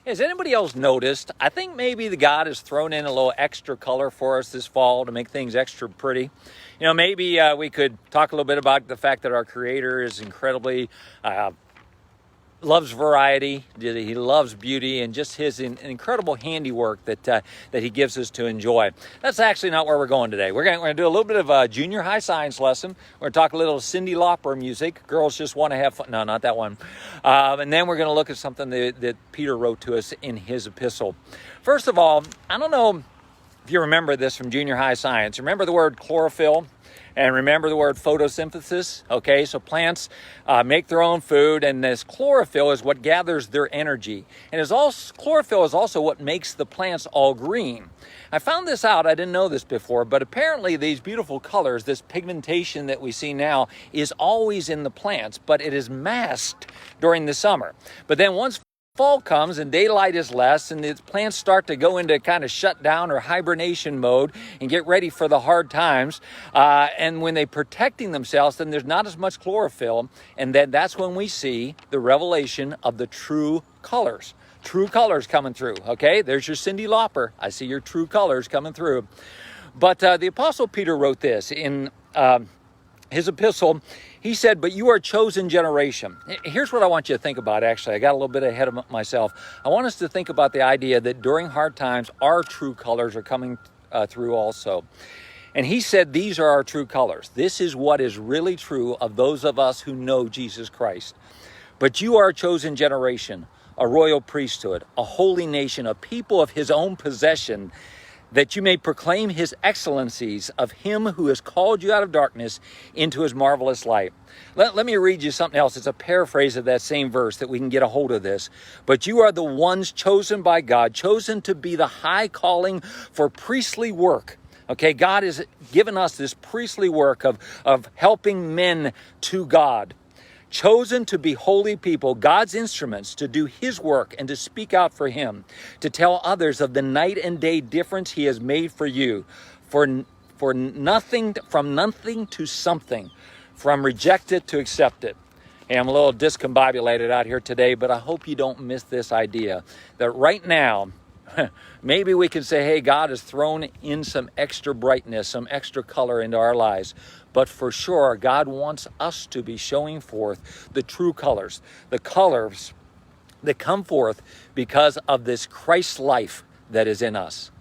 Has anybody else noticed? I think maybe the God has thrown in a little extra color for us this fall to make things extra pretty. You know, maybe we could talk a little bit about the fact that our Creator is incredibly loves variety. He loves beauty and just his incredible handiwork that he gives us to enjoy. That's actually not where we're going today. We're going to do a little bit of a junior high science lesson. We're going to talk a little Cyndi Lauper music. Girls just want to have fun. No, not that one. And then we're going to look at something that Peter wrote to us in his epistle. First of all, I don't know if you remember this from junior high science. Remember the word chlorophyll? And remember the word photosynthesis? Okay, so plants make their own food, and this chlorophyll is what gathers their energy. And chlorophyll is also what makes the plants all green. I found this out, I didn't know this before, but apparently these beautiful colors, this pigmentation that we see now, is always in the plants, but it is masked during the summer. But then once fall comes and daylight is less and the plants start to go into kind of shutdown or hibernation mode and get ready for the hard times. And when they're protecting themselves, then there's not as much chlorophyll. And then that's when we see the revelation of the true colors. True colors coming through. Okay, there's your Cyndi Lauper. I see your true colors coming through. But the Apostle Peter wrote this in his epistle. He said, but you are a chosen generation. Here's what I want you to think about, actually. I got a little bit ahead of myself. I want us to think about the idea that during hard times, our true colors are coming through also. And he said, these are our true colors. This is what is really true of those of us who know Jesus Christ. But you are a chosen generation, a royal priesthood, a holy nation, a people of his own possession, that you may proclaim his excellencies of him who has called you out of darkness into his marvelous light. Let me read you something else. It's a paraphrase of that same verse that we can get a hold of this. But you are the ones chosen by God, chosen to be the high calling for priestly work. Okay, God has given us this priestly work of helping men to God. Chosen to be holy people, God's instruments to do his work and to speak out for him, to tell others of the night and day difference he has made for you, for nothing, from nothing to something, from rejected to accepted. And I'm a little discombobulated out here today, but I hope you don't miss this idea that right now, maybe we can say, hey, God has thrown in some extra brightness, some extra color into our lives. But for sure, God wants us to be showing forth the true colors, the colors that come forth because of this Christ life that is in us.